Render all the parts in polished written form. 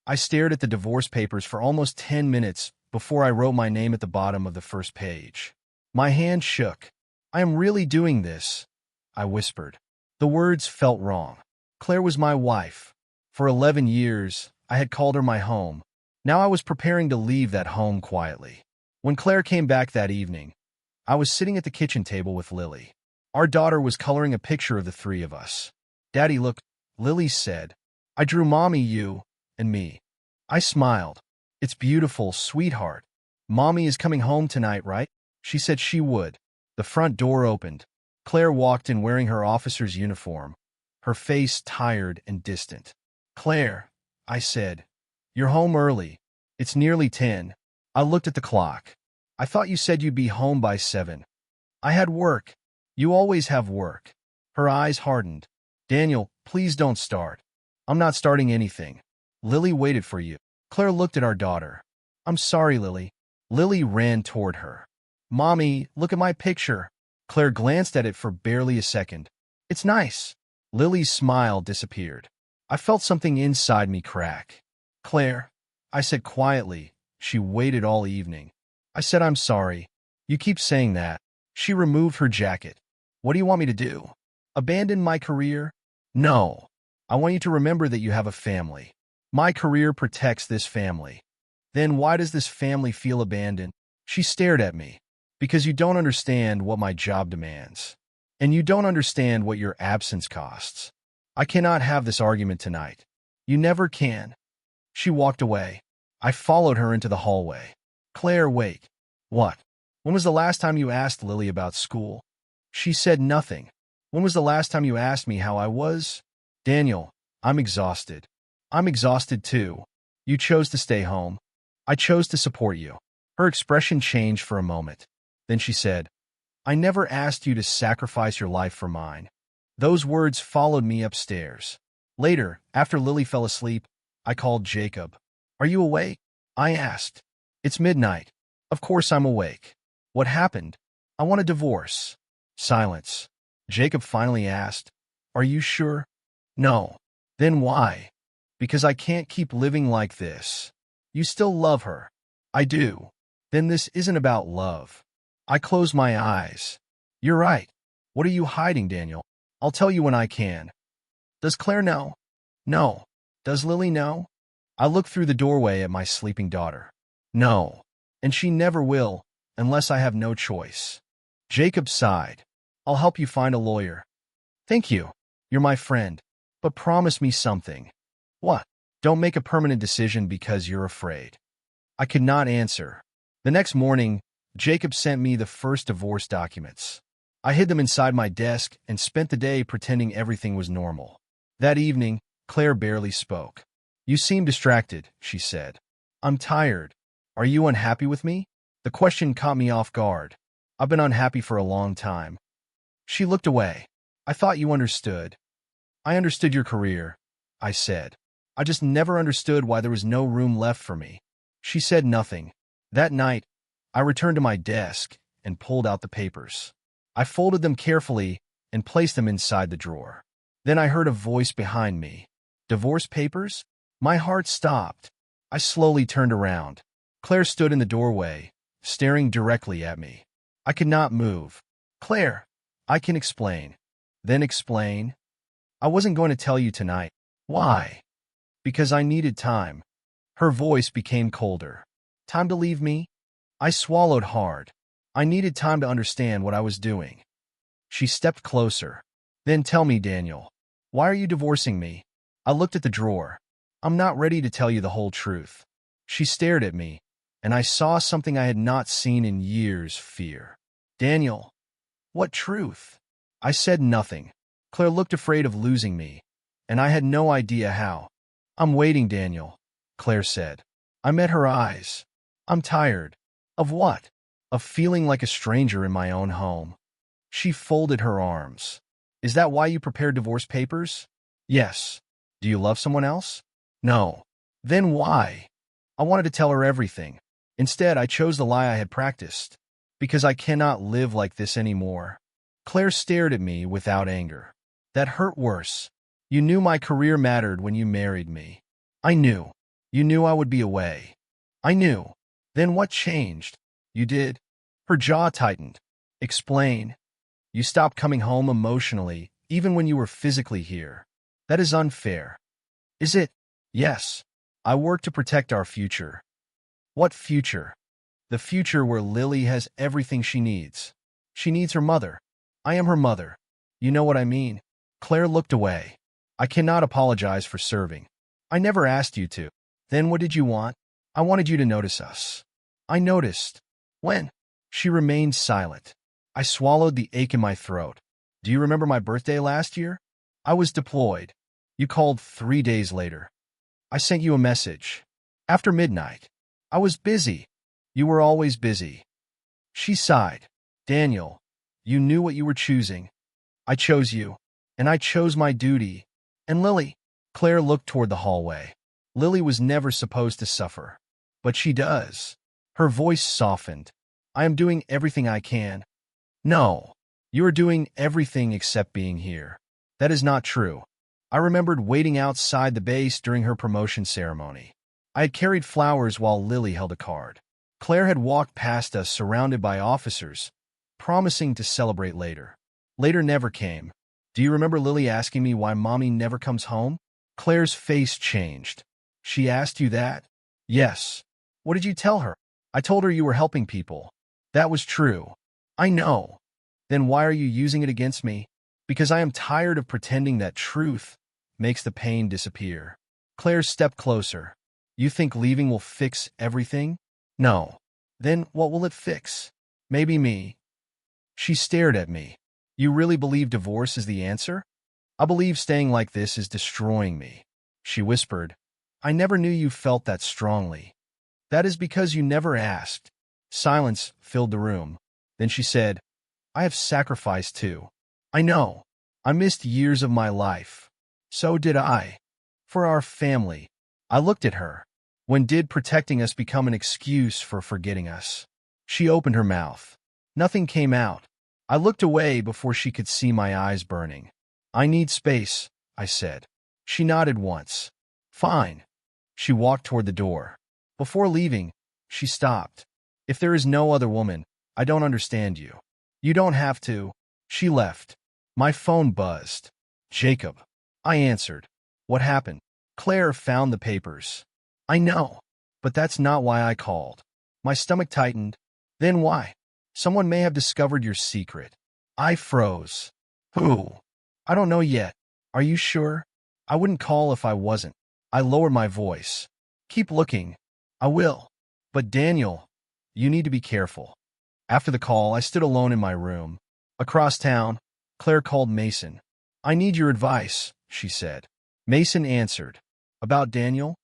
I stared at the divorce papers for almost 10 minutes before I wrote my name at the bottom of the first page. My hand shook. I am really doing this, I whispered. The words felt wrong. Claire was my wife. For 11 years, I had called her my home. Now I was preparing to leave that home quietly. When Claire came back that evening, I was sitting at the kitchen table with Lily. Our daughter was coloring a picture of the three of us. Daddy, look, Lily said. I drew Mommy, you, and me. I smiled. It's beautiful, sweetheart. Mommy is coming home tonight, right? She said she would. The front door opened. Claire walked in wearing her officer's uniform, her face tired and distant. Claire, I said, you're home early. It's nearly 10. I looked at the clock. I thought you said you'd be home by 7. I had work. You always have work. Her eyes hardened. Daniel, please don't start. I'm not starting anything. Lily waited for you. Claire looked at our daughter. I'm sorry, Lily. Lily ran toward her. Mommy, look at my picture. Claire glanced at it for barely a second. It's nice. Lily's smile disappeared. I felt something inside me crack. Claire, I said quietly. She waited all evening. I said, I'm sorry. You keep saying that. She removed her jacket. What do you want me to do? Abandon my career? No. I want you to remember that you have a family. My career protects this family. Then why does this family feel abandoned? She stared at me. Because you don't understand what my job demands. And you don't understand what your absence costs. I cannot have this argument tonight. You never can. She walked away. I followed her into the hallway. Claire, wait. What? When was the last time you asked Lily about school? She said nothing. When was the last time you asked me how I was? Daniel, I'm exhausted. I'm exhausted too. You chose to stay home. I chose to support you. Her expression changed for a moment. Then she said, I never asked you to sacrifice your life for mine. Those words followed me upstairs. Later, after Lily fell asleep, I called Jacob. Are you awake? I asked. It's midnight. Of course I'm awake. What happened? I want a divorce. Silence. Jacob finally asked, Are you sure? No. Then why? Because I can't keep living like this. You still love her. I do. Then this isn't about love. I closed my eyes. You're right. What are you hiding, Daniel? I'll tell you when I can. Does Claire know? No. Does Lily know? I looked through the doorway at my sleeping daughter. No. And she never will, unless I have no choice. Jacob sighed. I'll help you find a lawyer. Thank you. You're my friend. But promise me something. What? Don't make a permanent decision because you're afraid. I could not answer. The next morning, Jacob sent me the first divorce documents. I hid them inside my desk and spent the day pretending everything was normal. That evening, Claire barely spoke. You seem distracted, she said. I'm tired. Are you unhappy with me? The question caught me off guard. I've been unhappy for a long time. She looked away. I thought you understood. I understood your career, I said. I just never understood why there was no room left for me. She said nothing. That night, I returned to my desk and pulled out the papers. I folded them carefully and placed them inside the drawer. Then I heard a voice behind me. Divorce papers? My heart stopped. I slowly turned around. Claire stood in the doorway, staring directly at me. I could not move. Claire, I can explain. Then explain? I wasn't going to tell you tonight. Why? Because I needed time. Her voice became colder. Time to leave me? I swallowed hard. I needed time to understand what I was doing. She stepped closer. Then tell me, Daniel, why are you divorcing me? I looked at the drawer. I'm not ready to tell you the whole truth. She stared at me, and I saw something I had not seen in years, fear. Daniel, what truth? I said nothing. Claire looked afraid of losing me, and I had no idea how. I'm waiting, Daniel, Claire said. I met her eyes. I'm tired. Of what? Of feeling like a stranger in my own home. She folded her arms. Is that why you prepared divorce papers? Yes. Do you love someone else? No. Then why? I wanted to tell her everything. Instead, I chose the lie I had practiced. Because I cannot live like this anymore. Claire stared at me without anger. That hurt worse. You knew my career mattered when you married me. I knew. You knew I would be away. I knew. Then what changed? You did? Her jaw tightened. Explain. You stopped coming home emotionally, even when you were physically here. That is unfair. Is it? Yes. I work to protect our future. What future? The future where Lily has everything she needs. She needs her mother. I am her mother. You know what I mean? Claire looked away. I cannot apologize for serving. I never asked you to. Then what did you want? I wanted you to notice us. I noticed. When? She remained silent. I swallowed the ache in my throat. Do you remember my birthday last year? I was deployed. You called 3 days later. I sent you a message. After midnight. I was busy. You were always busy. She sighed. Daniel, you knew what you were choosing. I chose you. And I chose my duty. And Lily. Claire looked toward the hallway. Lily was never supposed to suffer. But she does. Her voice softened. I am doing everything I can. No. You are doing everything except being here. That is not true. I remembered waiting outside the base during her promotion ceremony. I had carried flowers while Lily held a card. Claire had walked past us surrounded by officers, promising to celebrate later. Later never came. Do you remember Lily asking me why Mommy never comes home? Claire's face changed. She asked you that? Yes. What did you tell her? I told her you were helping people. That was true. I know. Then why are you using it against me? Because I am tired of pretending that truth makes the pain disappear. Claire stepped closer. You think leaving will fix everything? No. Then what will it fix? Maybe me. She stared at me. You really believe divorce is the answer? I believe staying like this is destroying me. She whispered. I never knew you felt that strongly. That is because you never asked. Silence filled the room. Then she said, I have sacrificed too. I know. I missed years of my life. So did I. For our family. I looked at her. When did protecting us become an excuse for forgetting us? She opened her mouth. Nothing came out. I looked away before she could see my eyes burning. I need space, I said. She nodded once. Fine. She walked toward the door. Before leaving, she stopped. If there is no other woman, I don't understand you. You don't have to. She left. My phone buzzed. Jacob. I answered. What happened? Claire found the papers. I know, but that's not why I called. My stomach tightened. Then why? Someone may have discovered your secret. I froze. Who? I don't know yet. Are you sure? I wouldn't call if I wasn't. I lowered my voice. Keep looking. I will. But Daniel, you need to be careful. After the call, I stood alone in my room. Across town, Claire called Mason. I need your advice, she said. Mason answered. About Daniel?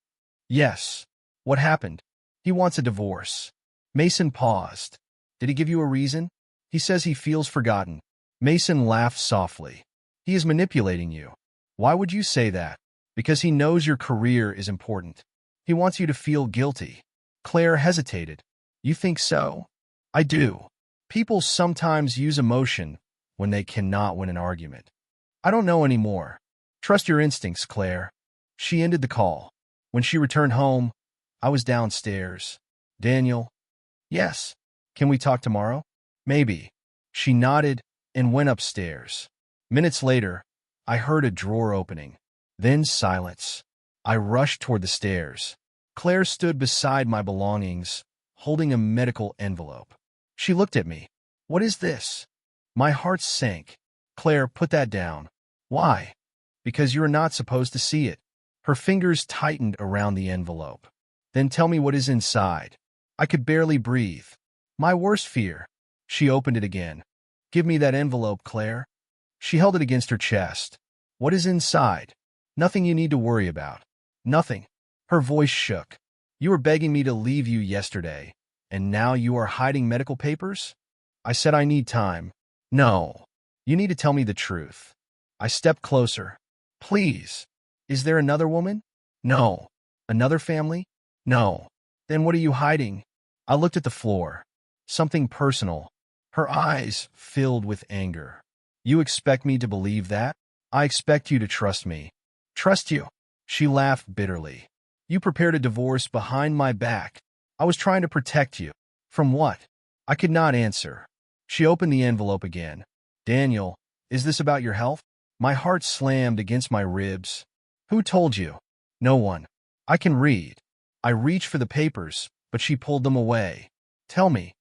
Yes. What happened? He wants a divorce. Mason paused. Did he give you a reason? He says he feels forgotten. Mason laughed softly. He is manipulating you. Why would you say that? Because he knows your career is important. He wants you to feel guilty. Claire hesitated. You think so? I do. People sometimes use emotion when they cannot win an argument. I don't know anymore. Trust your instincts, Claire. She ended the call. When she returned home, I was downstairs. Daniel? Yes. Can we talk tomorrow? Maybe. She nodded and went upstairs. Minutes later, I heard a drawer opening. Then silence. I rushed toward the stairs. Claire stood beside my belongings, holding a medical envelope. She looked at me. What is this? My heart sank. Claire, put that down. Why? Because you are not supposed to see it. Her fingers tightened around the envelope. Then tell me what is inside. I could barely breathe. My worst fear. She opened it again. Give me that envelope, Claire. She held it against her chest. What is inside? Nothing you need to worry about. Nothing. Her voice shook. You were begging me to leave you yesterday, and now you are hiding medical papers? I said I need time. No. You need to tell me the truth. I stepped closer. Please. Is there another woman? No. Another family? No. Then what are you hiding? I looked at the floor. Something personal. Her eyes filled with anger. You expect me to believe that? I expect you to trust me. Trust you. She laughed bitterly. You prepared a divorce behind my back. I was trying to protect you. From what? I could not answer. She opened the envelope again. Daniel, is this about your health? My heart slammed against my ribs. Who told you? No one. I can read. I reached for the papers, but she pulled them away. Tell me.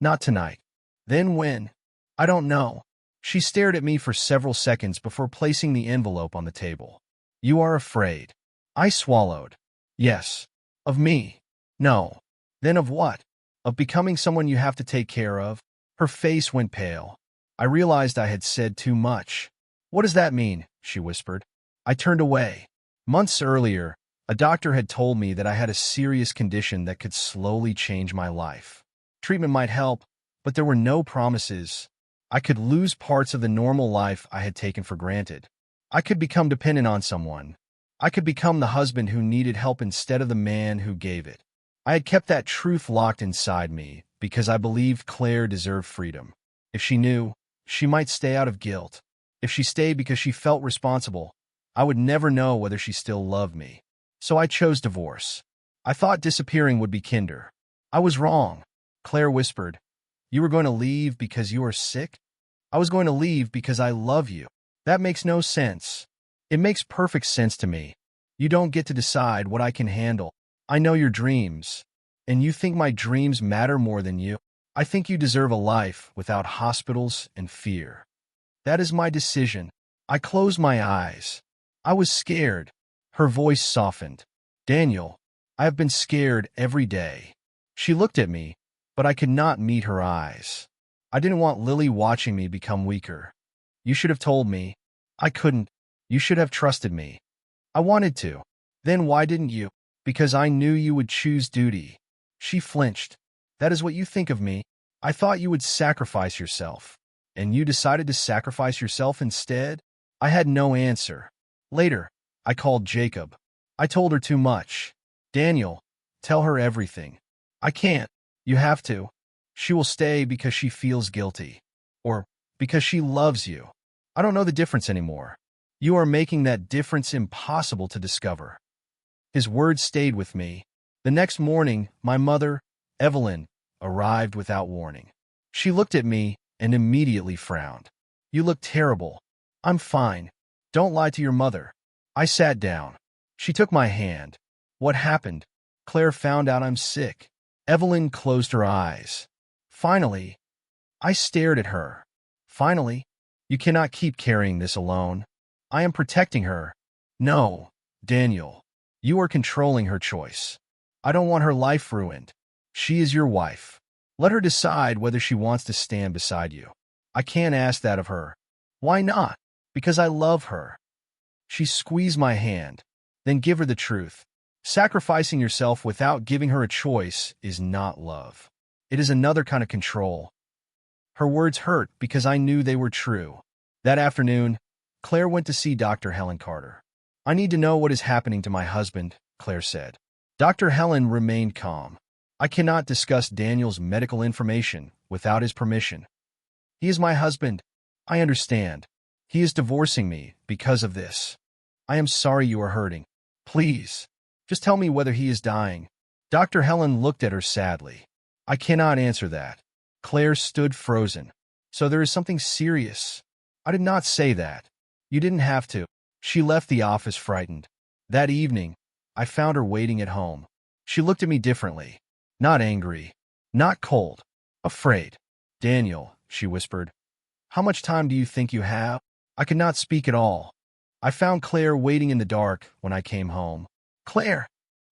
Not tonight. Then when? I don't know. She stared at me for several seconds before placing the envelope on the table. You are afraid. I swallowed. Yes. Of me. No. Then of what? Of becoming someone you have to take care of? Her face went pale. I realized I had said too much. What does that mean? She whispered. I turned away. Months earlier, a doctor had told me that I had a serious condition that could slowly change my life. Treatment might help, but there were no promises. I could lose parts of the normal life I had taken for granted. I could become dependent on someone. I could become the husband who needed help instead of the man who gave it. I had kept that truth locked inside me because I believed Claire deserved freedom. If she knew, she might stay out of guilt. If she stayed because she felt responsible, I would never know whether she still loved me. So I chose divorce. I thought disappearing would be kinder. I was wrong. Claire whispered, You were going to leave because you are sick? I was going to leave because I love you. That makes no sense. It makes perfect sense to me. You don't get to decide what I can handle. I know your dreams, and you think my dreams matter more than you. I think you deserve a life without hospitals and fear. That is my decision. I closed my eyes. I was scared. Her voice softened. Daniel, I have been scared every day. She looked at me, but I could not meet her eyes. I didn't want Lily watching me become weaker. You should have told me. I couldn't. You should have trusted me. I wanted to. Then why didn't you? Because I knew you would choose duty. She flinched. That is what you think of me. I thought you would sacrifice yourself. And you decided to sacrifice yourself instead? I had no answer. Later, I called Jacob. I told her too much. Daniel, tell her everything. I can't. You have to. She will stay because she feels guilty. Or because she loves you. I don't know the difference anymore. You are making that difference impossible to discover. His words stayed with me. The next morning, my mother, Evelyn, arrived without warning. She looked at me and immediately frowned. You look terrible. I'm fine. Don't lie to your mother. I sat down. She took my hand. What happened? Claire found out I'm sick. Evelyn closed her eyes. Finally, I stared at her. Finally, you cannot keep carrying this alone. I am protecting her. No, Daniel, you are controlling her choice. I don't want her life ruined. She is your wife. Let her decide whether she wants to stand beside you. I can't ask that of her. Why not? Because I love her. She squeezed my hand. Then give her the truth. Sacrificing yourself without giving her a choice is not love. It is another kind of control. Her words hurt because I knew they were true. That afternoon, Claire went to see Dr. Helen Carter. I need to know what is happening to my husband, Claire said. Dr. Helen remained calm. I cannot discuss Daniel's medical information without his permission. He is my husband. I understand. He is divorcing me because of this. I am sorry you are hurting. Please, just tell me whether he is dying. Dr. Helen looked at her sadly. I cannot answer that. Claire stood frozen. So there is something serious. I did not say that. You didn't have to. She left the office frightened. That evening, I found her waiting at home. She looked at me differently. Not angry. Not cold. Afraid. Daniel, she whispered. How much time do you think you have? I could not speak at all. I found Claire waiting in the dark when I came home. Claire,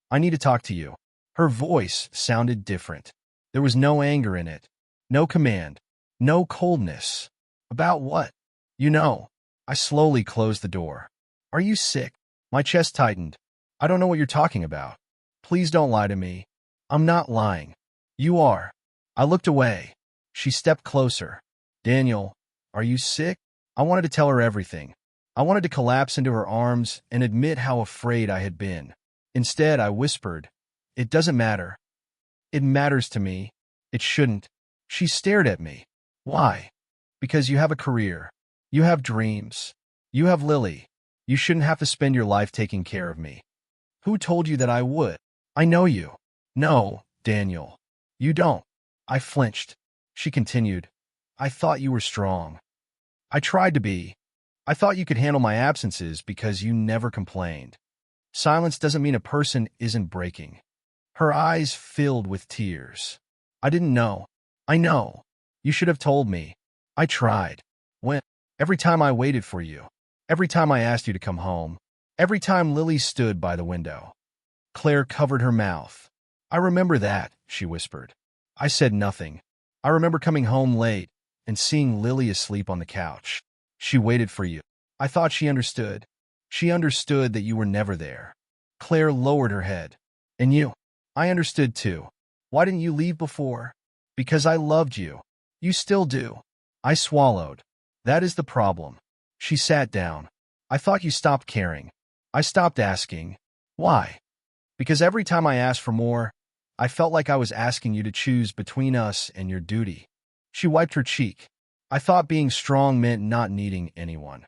I need to talk to you. Her voice sounded different. There was no anger in it. No command. No coldness. About what? You know. I slowly closed the door. Are you sick? My chest tightened. I don't know what you're talking about. Please don't lie to me. I'm not lying. You are. I looked away. She stepped closer. Daniel, are you sick? I wanted to tell her everything. I wanted to collapse into her arms and admit how afraid I had been. Instead, I whispered, It doesn't matter. It matters to me. It shouldn't. She stared at me. Why? Because you have a career. You have dreams. You have Lily. You shouldn't have to spend your life taking care of me. Who told you that I would? I know you. No, Daniel. You don't. I flinched. She continued. I thought you were strong. I tried to be. I thought you could handle my absences because you never complained. Silence doesn't mean a person isn't breaking. Her eyes filled with tears. I didn't know. I know. You should have told me. I tried. When? Every time I waited for you. Every time I asked you to come home. Every time Lily stood by the window. Claire covered her mouth. I remember that, she whispered. I said nothing. I remember coming home late and seeing Lily asleep on the couch. She waited for you. I thought she understood. She understood that you were never there. Claire lowered her head. And you? I understood too. Why didn't you leave before? Because I loved you. You still do. I swallowed. That is the problem. She sat down. I thought you stopped caring. I stopped asking. Why? Because every time I asked for more, I felt like I was asking you to choose between us and your duty. She wiped her cheek. I thought being strong meant not needing anyone.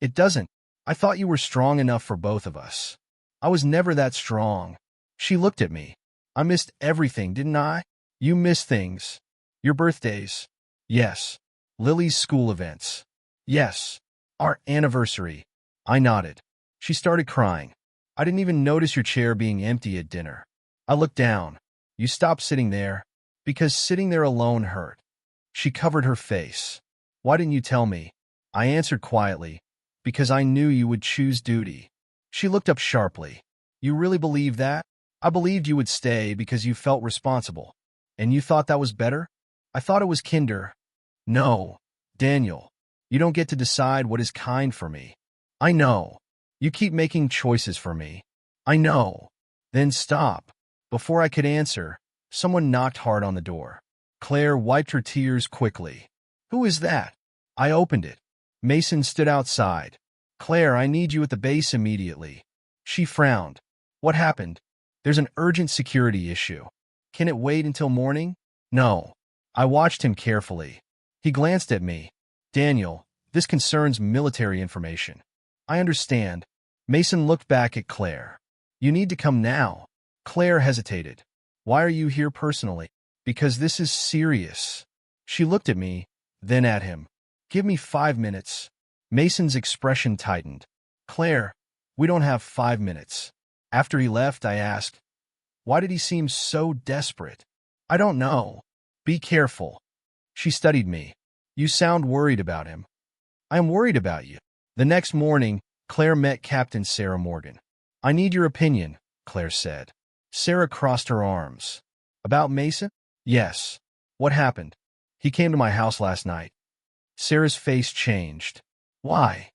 It doesn't. I thought you were strong enough for both of us. I was never that strong. She looked at me. I missed everything, didn't I? You missed things. Your birthdays. Yes. Lily's school events. Yes. Our anniversary. I nodded. She started crying. I didn't even notice your chair being empty at dinner. I looked down. You stopped sitting there, because sitting there alone hurt. She covered her face. Why didn't you tell me? I answered quietly, because I knew you would choose duty. She looked up sharply. You really believe that? I believed you would stay because you felt responsible. And you thought that was better? I thought it was kinder. No, Daniel. You don't get to decide what is kind for me. I know. You keep making choices for me. I know. Then stop. Before I could answer, someone knocked hard on the door. Claire wiped her tears quickly. Who is that? I opened it. Mason stood outside. Claire, I need you at the base immediately. She frowned. What happened? There's an urgent security issue. Can it wait until morning? No. I watched him carefully. He glanced at me. Daniel, this concerns military information. I understand. Mason looked back at Claire. You need to come now. Claire hesitated. Why are you here personally? Because this is serious. She looked at me, then at him. Give me 5 minutes. Mason's expression tightened. Claire, we don't have 5 minutes. After he left, I asked, why did he seem so desperate? I don't know. Be careful. She studied me. You sound worried about him. I am worried about you. The next morning, Claire met Captain Sarah Morgan. I need your opinion, Claire said. Sarah crossed her arms. About Mason? Yes. What happened? He came to my house last night. Sarah's face changed. Why?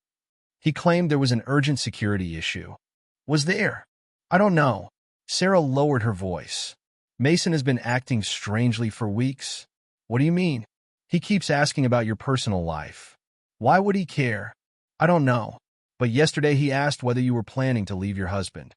He claimed there was an urgent security issue. Was there? I don't know. Sarah lowered her voice. Mason has been acting strangely for weeks. What do you mean? He keeps asking about your personal life. Why would he care? I don't know. But yesterday he asked whether you were planning to leave your husband.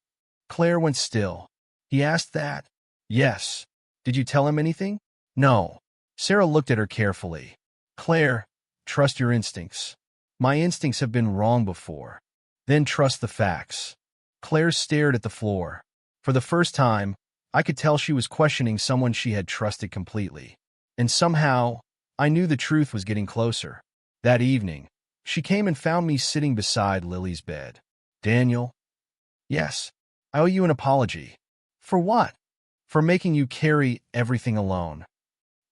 Claire went still. He asked that? Yes. Did you tell him anything? No. Sarah looked at her carefully. Claire, trust your instincts. My instincts have been wrong before. Then trust the facts. Claire stared at the floor. For the first time, I could tell she was questioning someone she had trusted completely. And somehow, I knew the truth was getting closer. That evening, she came and found me sitting beside Lily's bed. Daniel? Yes. I owe you an apology. For what? For making you carry everything alone.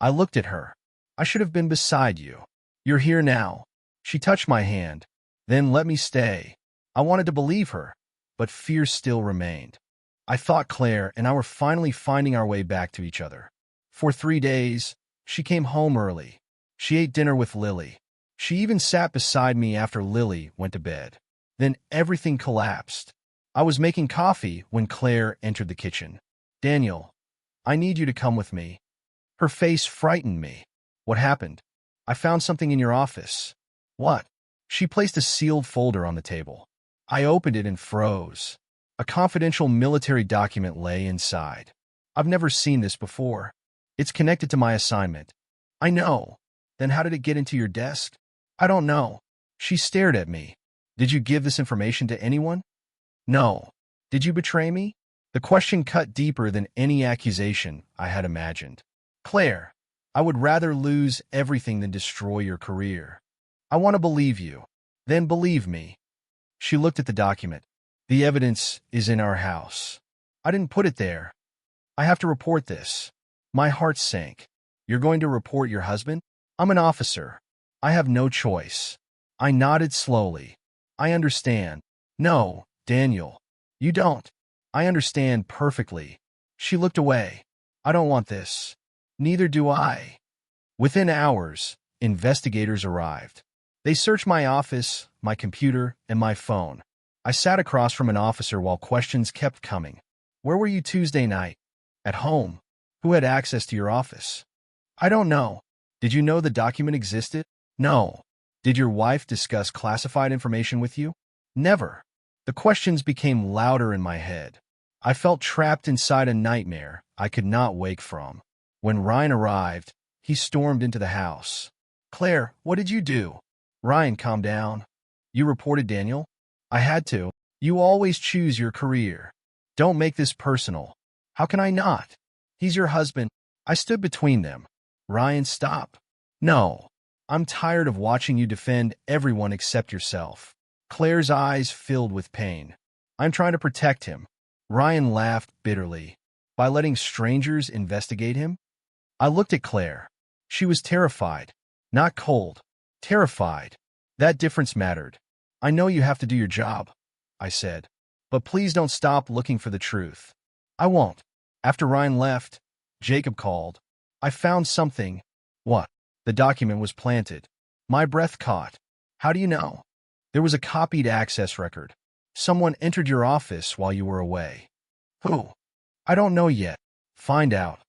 I looked at her. I should have been beside you. You're here now. She touched my hand, then let me stay. I wanted to believe her, but fear still remained. I thought Claire and I were finally finding our way back to each other. For 3 days, she came home early. She ate dinner with Lily. She even sat beside me after Lily went to bed. Then everything collapsed. I was making coffee when Claire entered the kitchen. Daniel, I need you to come with me. Her face frightened me. What happened? I found something in your office. What? She placed a sealed folder on the table. I opened it and froze. A confidential military document lay inside. I've never seen this before. It's connected to my assignment. I know. Then how did it get into your desk? I don't know. She stared at me. Did you give this information to anyone? No. Did you betray me? The question cut deeper than any accusation I had imagined. Claire, I would rather lose everything than destroy your career. I want to believe you. Then believe me. She looked at the document. The evidence is in our house. I didn't put it there. I have to report this. My heart sank. You're going to report your husband? I'm an officer. I have no choice. I nodded slowly. I understand. No, Daniel. You don't. I understand perfectly. She looked away. I don't want this. Neither do I. Within hours, investigators arrived. They searched my office, my computer, and my phone. I sat across from an officer while questions kept coming. Where were you Tuesday night? At home. Who had access to your office? I don't know. Did you know the document existed? No. Did your wife discuss classified information with you? Never. The questions became louder in my head. I felt trapped inside a nightmare I could not wake from. When Ryan arrived, he stormed into the house. Claire, what did you do? Ryan, calm down. You reported Daniel? I had to. You always choose your career. Don't make this personal. How can I not? He's your husband. I stood between them. Ryan, stop. No. I'm tired of watching you defend everyone except yourself. Claire's eyes filled with pain. I'm trying to protect him. Ryan laughed bitterly. By letting strangers investigate him? I looked at Claire. She was terrified. Not cold. Terrified. That difference mattered. I know you have to do your job, I said. But please don't stop looking for the truth. I won't. After Ryan left, Jacob called. I found something. What? The document was planted. My breath caught. How do you know? There was a copied access record. Someone entered your office while you were away. Who? I don't know yet. Find out.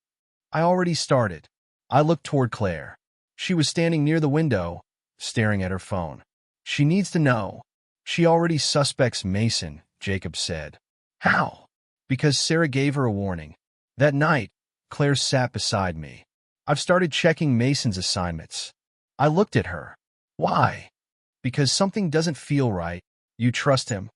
I already started. I looked toward Claire. She was standing near the window, staring at her phone. She needs to know. She already suspects Mason, Jacob said. How? Because Sarah gave her a warning. That night, Claire sat beside me. I've started checking Mason's assignments. I looked at her. Why? Because something doesn't feel right. You trust him?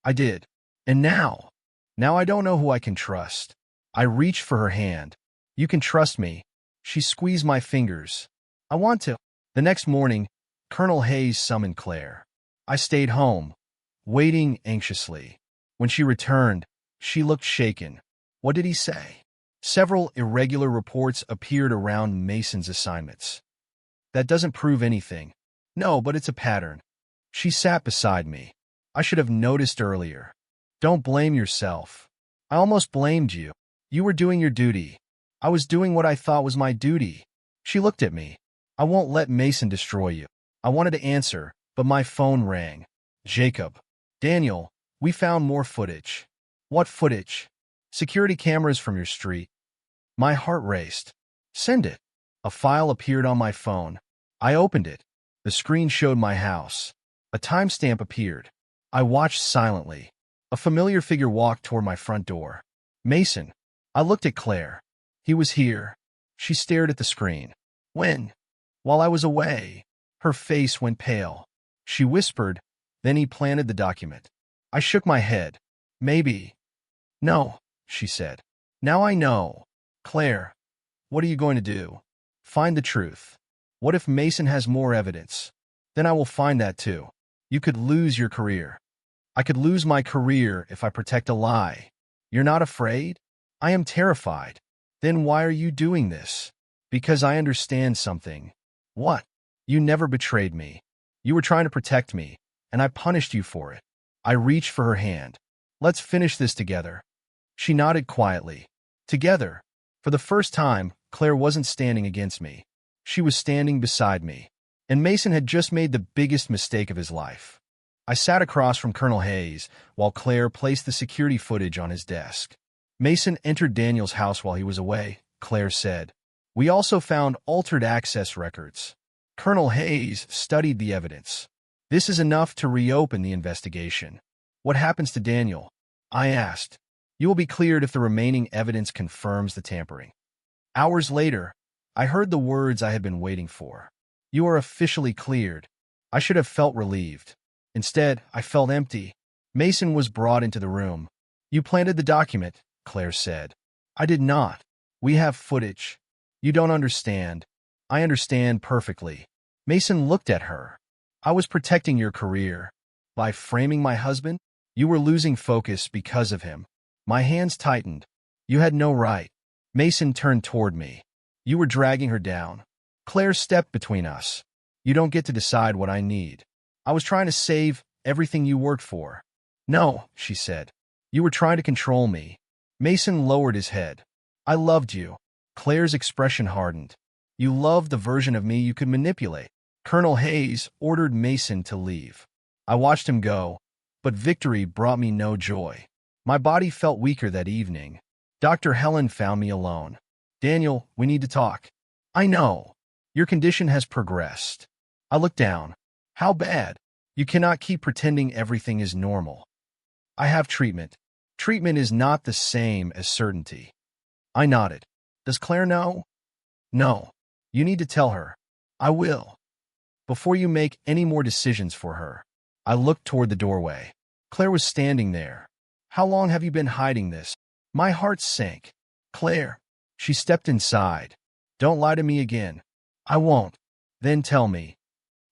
I did. And now? Now I don't know who I can trust. I reached for her hand. You can trust me. She squeezed my fingers. I want to. The next morning, Colonel Hayes summoned Claire. I stayed home, waiting anxiously. When she returned, she looked shaken. What did he say? Several irregular reports appeared around Mason's assignments. That doesn't prove anything. No, but it's a pattern. She sat beside me. I should have noticed earlier. Don't blame yourself. I almost blamed you. You were doing your duty. I was doing what I thought was my duty. She looked at me. I won't let Mason destroy you. I wanted to answer, but my phone rang. Jacob. Daniel, we found more footage. What footage? Security cameras from your street. My heart raced. Send it. A file appeared on my phone. I opened it. The screen showed my house. A timestamp appeared. I watched silently. A familiar figure walked toward my front door. Mason. I looked at Claire. He was here. She stared at the screen. When? While I was away. Her face went pale. She whispered, then he planted the document. I shook my head. Maybe. No, she said. Now I know. Claire, what are you going to do? Find the truth. What if Mason has more evidence? Then I will find that too. You could lose your career. I could lose my career if I protect a lie. You're not afraid? I am terrified. Then why are you doing this? Because I understand something. What? You never betrayed me. You were trying to protect me, and I punished you for it. I reached for her hand. Let's finish this together. She nodded quietly. Together. For the first time, Claire wasn't standing against me. She was standing beside me. And Mason had just made the biggest mistake of his life. I sat across from Colonel Hayes while Claire placed the security footage on his desk. Mason entered Daniel's house while he was away, Claire said. We also found altered access records. Colonel Hayes studied the evidence. This is enough to reopen the investigation. What happens to Daniel? I asked. You will be cleared if the remaining evidence confirms the tampering. Hours later, I heard the words I had been waiting for. You are officially cleared. I should have felt relieved. Instead, I felt empty. Mason was brought into the room. You planted the document, Claire said. I did not. We have footage. You don't understand. I understand perfectly. Mason looked at her. I was protecting your career. By framing my husband, you were losing focus because of him. My hands tightened. You had no right. Mason turned toward me. You were dragging her down. Claire stepped between us. You don't get to decide what I need. I was trying to save everything you worked for. No, she said. You were trying to control me. Mason lowered his head. I loved you. Claire's expression hardened. You loved the version of me you could manipulate. Colonel Hayes ordered Mason to leave. I watched him go, but victory brought me no joy. My body felt weaker that evening. Dr. Helen found me alone. Daniel, we need to talk. I know. Your condition has progressed. I looked down. How bad? You cannot keep pretending everything is normal. I have treatment. Treatment is not the same as certainty. I nodded. Does Claire know? No. You need to tell her. I will. Before you make any more decisions for her. I looked toward the doorway. Claire was standing there. How long have you been hiding this? My heart sank. Claire. She stepped inside. Don't lie to me again. I won't. Then tell me.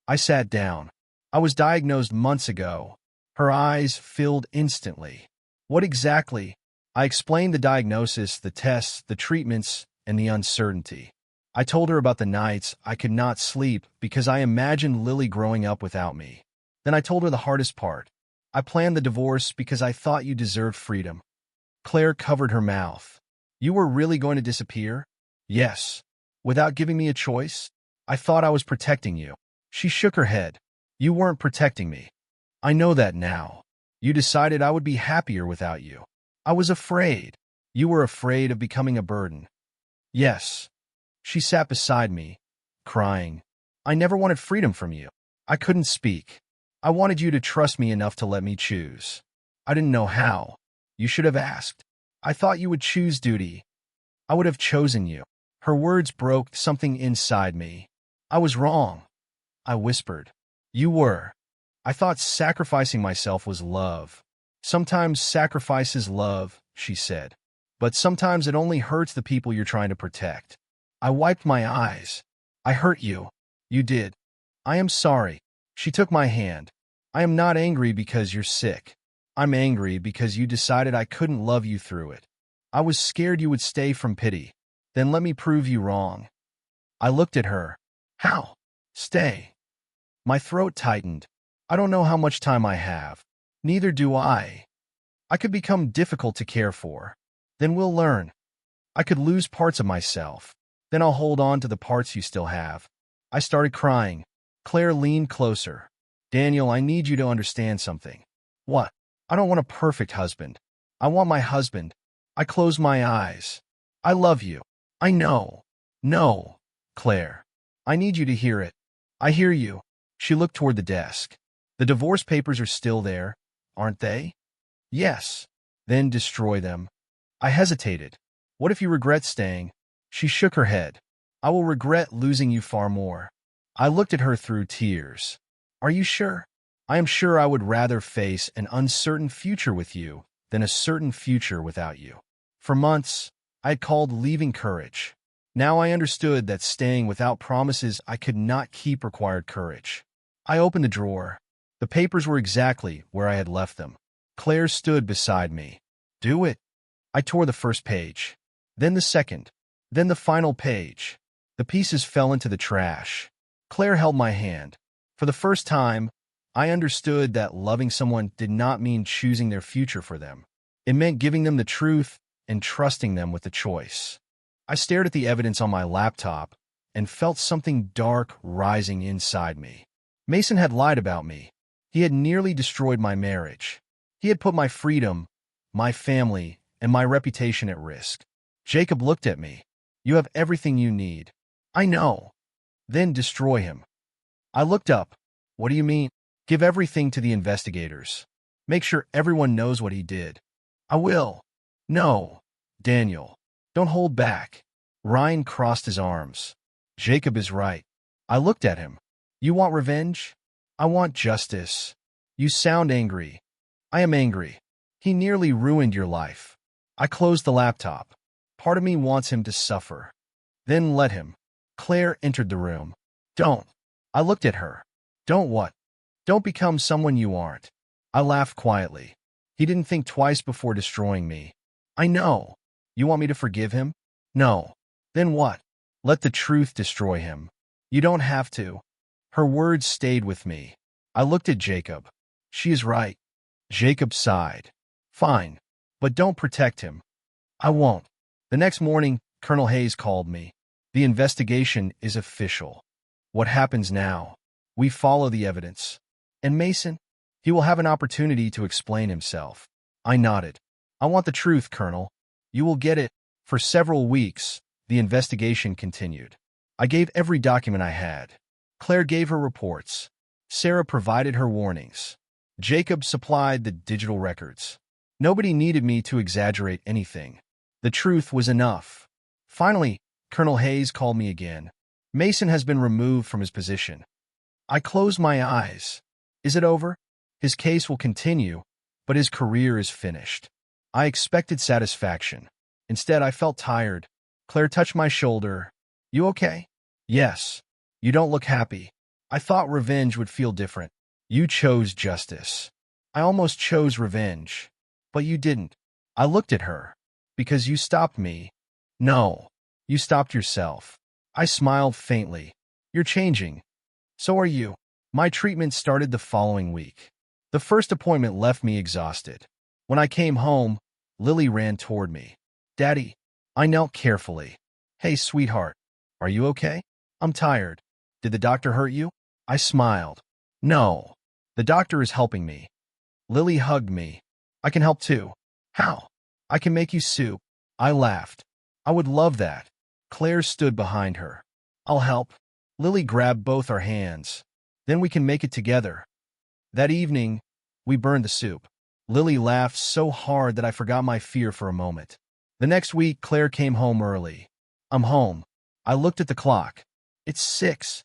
I sat down. I was diagnosed months ago. Her eyes filled instantly. What exactly? I explained the diagnosis, the tests, the treatments, and the uncertainty. I told her about the nights I could not sleep because I imagined Lily growing up without me. Then I told her the hardest part. I planned the divorce because I thought you deserved freedom. Claire covered her mouth. You were really going to disappear? Yes. Without giving me a choice? I thought I was protecting you. She shook her head. You weren't protecting me. I know that now. You decided I would be happier without you. I was afraid. You were afraid of becoming a burden. Yes. She sat beside me, crying. I never wanted freedom from you. I couldn't speak. I wanted you to trust me enough to let me choose. I didn't know how. You should have asked. I thought you would choose duty. I would have chosen you. Her words broke something inside me. I was wrong. I whispered. You were. I thought sacrificing myself was love. Sometimes sacrifice is love, she said. But sometimes it only hurts the people you're trying to protect. I wiped my eyes. I hurt you. You did. I am sorry. She took my hand. I am not angry because you're sick. I'm angry because you decided I couldn't love you through it. I was scared you would stay from pity. Then let me prove you wrong. I looked at her. How? Stay. My throat tightened. I don't know how much time I have. Neither do I. I could become difficult to care for. Then we'll learn. I could lose parts of myself. Then I'll hold on to the parts you still have. I started crying. Claire leaned closer. Daniel, I need you to understand something. What? I don't want a perfect husband. I want my husband. I closed my eyes. I love you. I know. No, Claire. I need you to hear it. I hear you. She looked toward the desk. The divorce papers are still there, aren't they? Yes. Then destroy them. I hesitated. What if you regret staying? She shook her head. I will regret losing you far more. I looked at her through tears. Are you sure? I am sure I would rather face an uncertain future with you than a certain future without you. For months, I had called leaving courage. Now I understood that staying without promises I could not keep required courage. I opened the drawer. The papers were exactly where I had left them. Claire stood beside me. Do it. I tore the first page. Then the second. Then the final page. The pieces fell into the trash. Claire held my hand. For the first time, I understood that loving someone did not mean choosing their future for them. It meant giving them the truth and trusting them with the choice. I stared at the evidence on my laptop and felt something dark rising inside me. Mason had lied about me. He had nearly destroyed my marriage. He had put my freedom, my family, and my reputation at risk. Jacob looked at me. You have everything you need. I know. Then destroy him. I looked up. What do you mean? Give everything to the investigators. Make sure everyone knows what he did. I will. No. Daniel. Don't hold back. Ryan crossed his arms. Jacob is right. I looked at him. You want revenge? I want justice. You sound angry. I am angry. He nearly ruined your life. I closed the laptop. Part of me wants him to suffer. Then let him. Claire entered the room. Don't. I looked at her. Don't what? Don't become someone you aren't. I laughed quietly. He didn't think twice before destroying me. I know. You want me to forgive him? No. Then what? Let the truth destroy him. You don't have to. Her words stayed with me. I looked at Jacob. She is right. Jacob sighed. Fine. But don't protect him. I won't. The next morning, Colonel Hayes called me. The investigation is official. What happens now? We follow the evidence. And Mason? He will have an opportunity to explain himself. I nodded. I want the truth, Colonel. You will get it. For several weeks, the investigation continued. I gave every document I had. Claire gave her reports. Sarah provided her warnings. Jacob supplied the digital records. Nobody needed me to exaggerate anything. The truth was enough. Finally, Colonel Hayes called me again. Mason has been removed from his position. I closed my eyes. Is it over? His case will continue, but his career is finished. I expected satisfaction. Instead, I felt tired. Claire touched my shoulder. You okay? Yes. You don't look happy. I thought revenge would feel different. You chose justice. I almost chose revenge. But you didn't. I looked at her. Because you stopped me. No. You stopped yourself. I smiled faintly. You're changing. So are you. My treatment started the following week. The first appointment left me exhausted. When I came home, Lily ran toward me. Daddy. I knelt carefully. Hey, sweetheart. Are you okay? I'm tired. Did the doctor hurt you? I smiled. No. The doctor is helping me. Lily hugged me. I can help too. How? I can make you soup. I laughed. I would love that. Claire stood behind her. I'll help. Lily grabbed both our hands. Then we can make it together. That evening, we burned the soup. Lily laughed so hard that I forgot my fear for a moment. The next week, Claire came home early. I'm home. I looked at the clock. It's 6.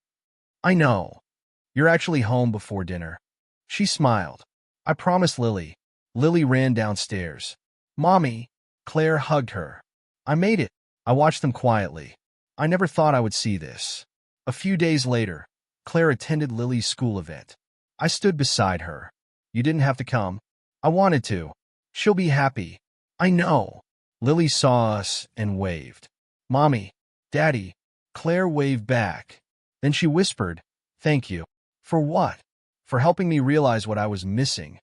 I know. You're actually home before dinner. She smiled. I promised Lily. Lily ran downstairs. Mommy. Claire hugged her. I made it. I watched them quietly. I never thought I would see this. A few days later, Claire attended Lily's school event. I stood beside her. You didn't have to come. I wanted to. She'll be happy. I know. Lily saw us and waved. Mommy. Daddy. Claire waved back. Then she whispered, Thank you. For what? For helping me realize what I was missing.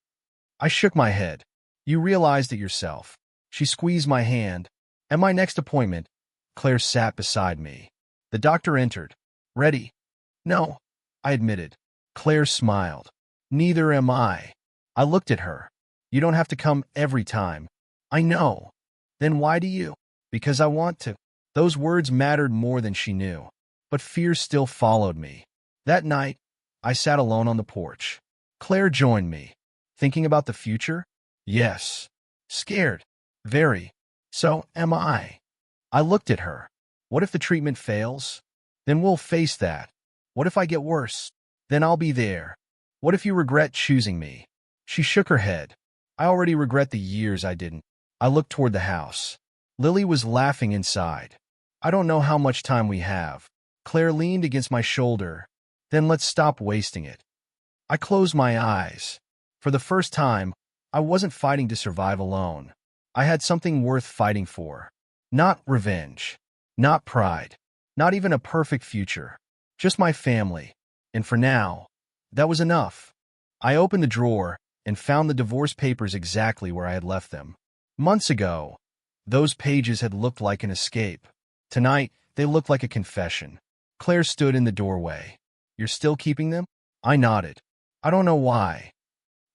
I shook my head. You realized it yourself. She squeezed my hand. At my next appointment, Claire sat beside me. The doctor entered. Ready? No, I admitted. Claire smiled. Neither am I. I looked at her. You don't have to come every time. I know. Then why do you? Because I want to. Those words mattered more than she knew. But fear still followed me. That night, I sat alone on the porch. Claire joined me. Thinking about the future? Yes. Scared. Very. So am I. I looked at her. What if the treatment fails? Then we'll face that. What if I get worse? Then I'll be there. What if you regret choosing me? She shook her head. I already regret the years I didn't. I looked toward the house. Lily was laughing inside. I don't know how much time we have. Claire leaned against my shoulder. Then let's stop wasting it. I closed my eyes. For the first time, I wasn't fighting to survive alone. I had something worth fighting for. Not revenge. Not pride. Not even a perfect future. Just my family. And for now, that was enough. I opened the drawer and found the divorce papers exactly where I had left them. Months ago, those pages had looked like an escape. Tonight, they looked like a confession. Claire stood in the doorway. You're still keeping them? I nodded. I don't know why.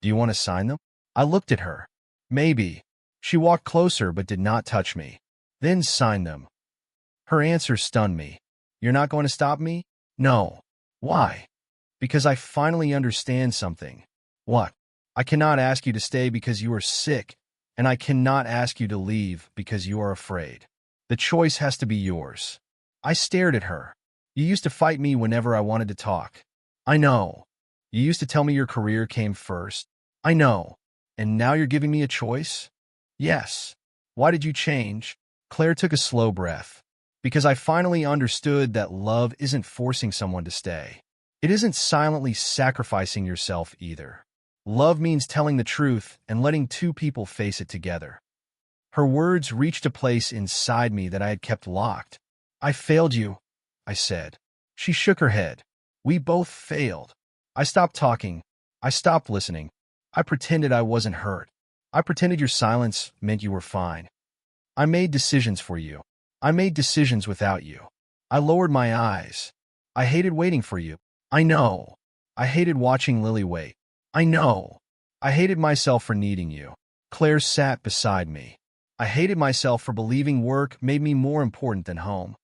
Do you want to sign them? I looked at her. Maybe. She walked closer but did not touch me. Then sign them. Her answer stunned me. You're not going to stop me? No. Why? Because I finally understand something. What? I cannot ask you to stay because you are sick, and I cannot ask you to leave because you are afraid. The choice has to be yours. I stared at her. You used to fight me whenever I wanted to talk. I know. You used to tell me your career came first. I know. And now you're giving me a choice? Yes. Why did you change? Claire took a slow breath. Because I finally understood that love isn't forcing someone to stay. It isn't silently sacrificing yourself either. Love means telling the truth and letting two people face it together. Her words reached a place inside me that I had kept locked. I failed you, I said. She shook her head. We both failed. I stopped talking. I stopped listening. I pretended I wasn't hurt. I pretended your silence meant you were fine. I made decisions for you. I made decisions without you. I lowered my eyes. I hated waiting for you. I know. I hated watching Lily wait. I know. I hated myself for needing you. Claire sat beside me. I hated myself for believing work made me more important than home.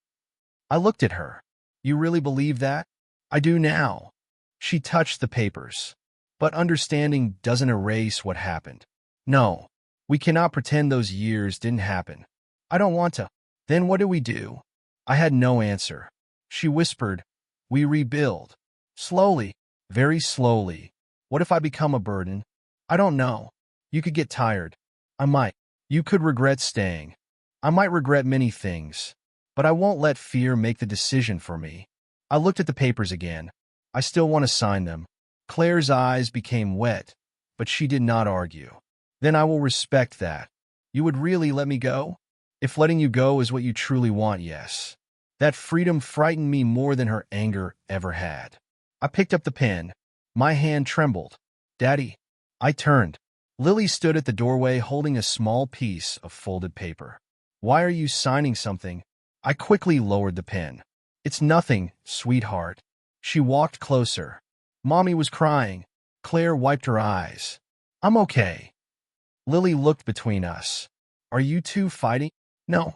I looked at her. You really believe that? I do now. She touched the papers. But understanding doesn't erase what happened. No, we cannot pretend those years didn't happen. I don't want to. Then what do we do? I had no answer. She whispered, we rebuild. Slowly, very slowly. What if I become a burden? I don't know. You could get tired. I might. You could regret staying. I might regret many things. But I won't let fear make the decision for me. I looked at the papers again. I still want to sign them. Claire's eyes became wet, but she did not argue. Then I will respect that. You would really let me go? If letting you go is what you truly want, yes. That freedom frightened me more than her anger ever had. I picked up the pen. My hand trembled. Daddy. I turned. Lily stood at the doorway holding a small piece of folded paper. Why are you signing something? I quickly lowered the pen. It's nothing, sweetheart. She walked closer. Mommy was crying. Claire wiped her eyes. I'm okay. Lily looked between us. Are you two fighting? No,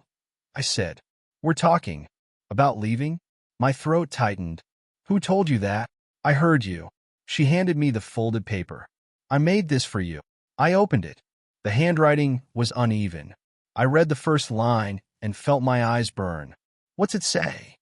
I said. We're talking. About leaving? My throat tightened. Who told you that? I heard you. She handed me the folded paper. I made this for you. I opened it. The handwriting was uneven. I read the first line and felt my eyes burn. What's it say?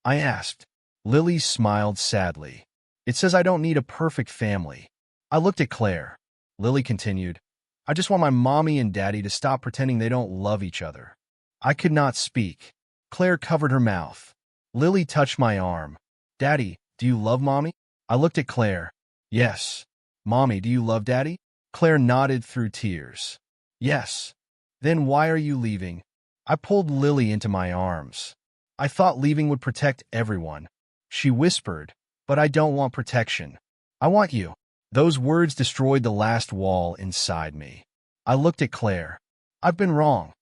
I asked. Lily smiled sadly. It says I don't need a perfect family. I looked at Claire. Lily continued. I just want my mommy and daddy to stop pretending they don't love each other. I could not speak. Claire covered her mouth. Lily touched my arm. Daddy, do you love mommy? I looked at Claire. Yes. Mommy, do you love daddy? Claire nodded through tears. Yes. Then why are you leaving? I pulled Lily into my arms. I thought leaving would protect everyone. She whispered, but I don't want protection. I want you. Those words destroyed the last wall inside me. I looked at Claire. I've been wrong.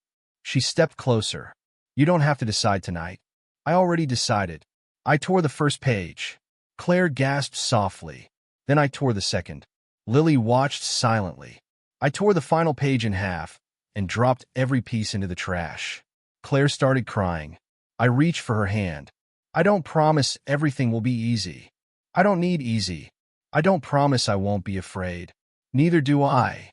She stepped closer. You don't have to decide tonight. I already decided. I tore the first page. Claire gasped softly. Then I tore the second. Lily watched silently. I tore the final page in half and dropped every piece into the trash. Claire started crying. I reached for her hand. I don't promise everything will be easy. I don't need easy. I don't promise I won't be afraid. Neither do I.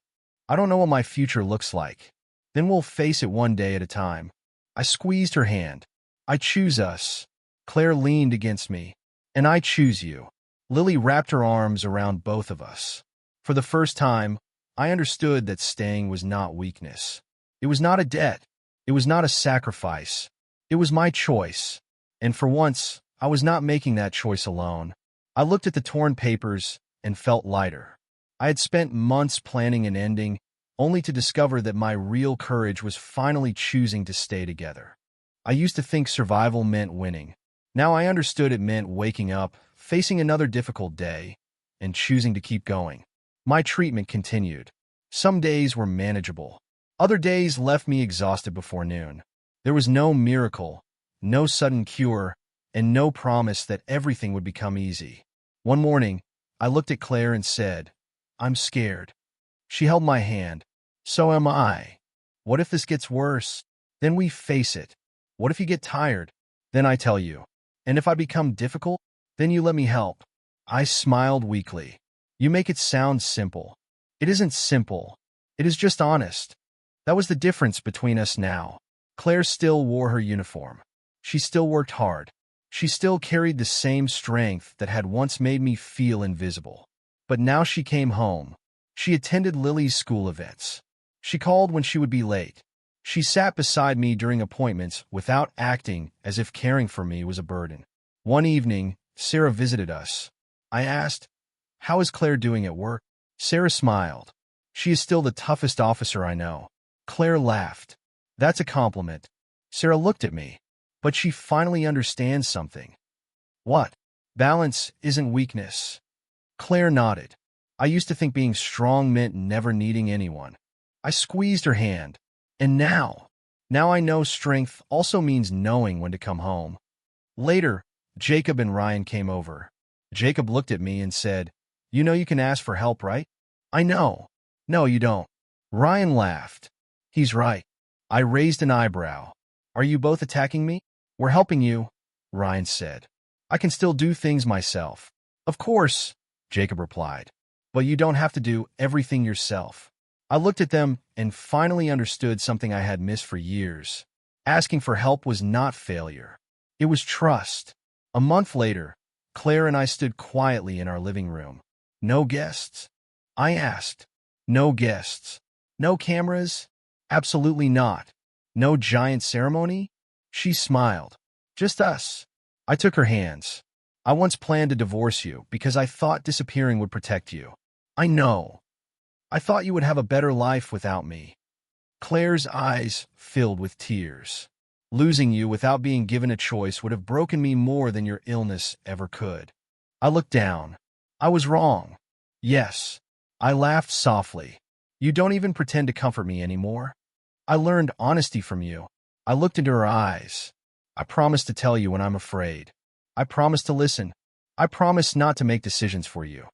I don't know what my future looks like. Then we'll face it one day at a time. I squeezed her hand. I choose us. Claire leaned against me. And I choose you. Lily wrapped her arms around both of us. For the first time, I understood that staying was not weakness. It was not a debt. It was not a sacrifice. It was my choice. And for once, I was not making that choice alone. I looked at the torn papers and felt lighter. I had spent months planning an ending, only to discover that my real courage was finally choosing to stay together. I used to think survival meant winning. Now I understood it meant waking up, facing another difficult day, and choosing to keep going. My treatment continued. Some days were manageable. Other days left me exhausted before noon. There was no miracle, no sudden cure, and no promise that everything would become easy. One morning, I looked at Claire and said, I'm scared. She held my hand. So am I. What if this gets worse? Then we face it. What if you get tired? Then I tell you. And if I become difficult, then you let me help. I smiled weakly. You make it sound simple. It isn't simple. It is just honest. That was the difference between us now. Claire still wore her uniform. She still worked hard. She still carried the same strength that had once made me feel invisible. But now she came home. She attended Lily's school events. She called when she would be late. She sat beside me during appointments without acting as if caring for me was a burden. One evening, Sarah visited us. I asked, "How is Claire doing at work?" Sarah smiled. "She is still the toughest officer I know." Claire laughed. "That's a compliment." Sarah looked at me. "But she finally understands something." "What?" "Balance isn't weakness." Claire nodded. "I used to think being strong meant never needing anyone." I squeezed her hand. "And now I know strength also means knowing when to come home." Later, Jacob and Ryan came over. Jacob looked at me and said, "You know you can ask for help, right?" "I know." "No, you don't." Ryan laughed. "He's right." I raised an eyebrow. "Are you both attacking me?" "We're helping you," Ryan said. "I can still do things myself." "Of course," Jacob replied. "But you don't have to do everything yourself." I looked at them and finally understood something I had missed for years. Asking for help was not failure. It was trust. A month later, Claire and I stood quietly in our living room. "No guests?" I asked. "No guests. No cameras?" "Absolutely not." "No giant ceremony?" She smiled. "Just us." I took her hands. "I once planned to divorce you because I thought disappearing would protect you." "I know. I thought you would have a better life without me." Claire's eyes filled with tears. "Losing you without being given a choice would have broken me more than your illness ever could." I looked down. "I was wrong." "Yes." I laughed softly. "You don't even pretend to comfort me anymore." "I learned honesty from you." I looked into her eyes. "I promise to tell you when I'm afraid. I promise to listen. I promise not to make decisions for you.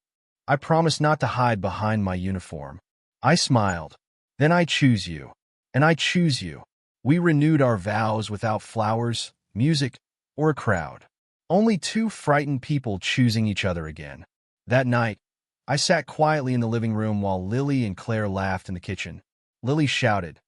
I promise not to hide behind my uniform." I smiled. "Then I choose you. And I choose you." We renewed our vows without flowers, music, or a crowd. Only two frightened people choosing each other again. That night, I sat quietly in the living room while Lily and Claire laughed in the kitchen. Lily shouted,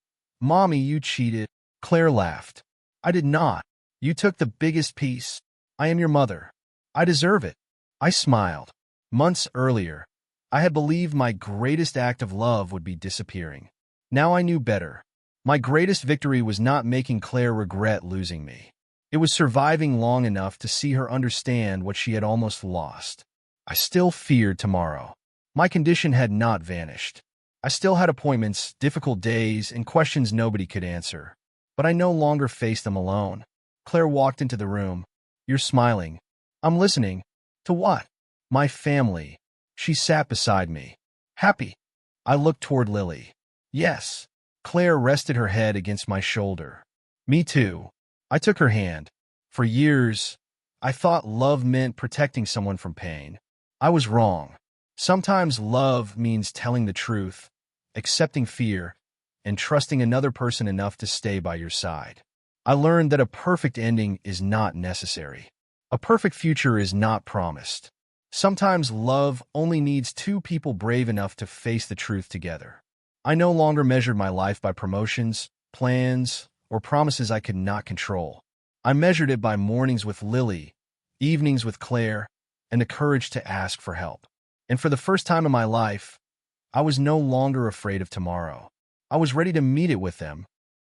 "Mommy, you cheated." Claire laughed. "I did not. You took the biggest piece. I am your mother. I deserve it." I smiled. Months earlier, I had believed my greatest act of love would be disappearing. Now I knew better. My greatest victory was not making Claire regret losing me. It was surviving long enough to see her understand what she had almost lost. I still feared tomorrow. My condition had not vanished. I still had appointments, difficult days, and questions nobody could answer. But I no longer faced them alone. Claire walked into the room. "You're smiling." "I'm listening." "To what?" "My family." She sat beside me. "Happy." I looked toward Lily. "Yes." Claire rested her head against my shoulder. "Me too." I took her hand. For years, I thought love meant protecting someone from pain. I was wrong. Sometimes love means telling the truth, accepting fear, and trusting another person enough to stay by your side. I learned that a perfect ending is not necessary. A perfect future is not promised. Sometimes love only needs two people brave enough to face the truth together. I no longer measured my life by promotions, plans, or promises I could not control. I measured it by mornings with Lily, evenings with Claire, and the courage to ask for help. And for the first time in my life, I was no longer afraid of tomorrow. I was ready to meet it with them,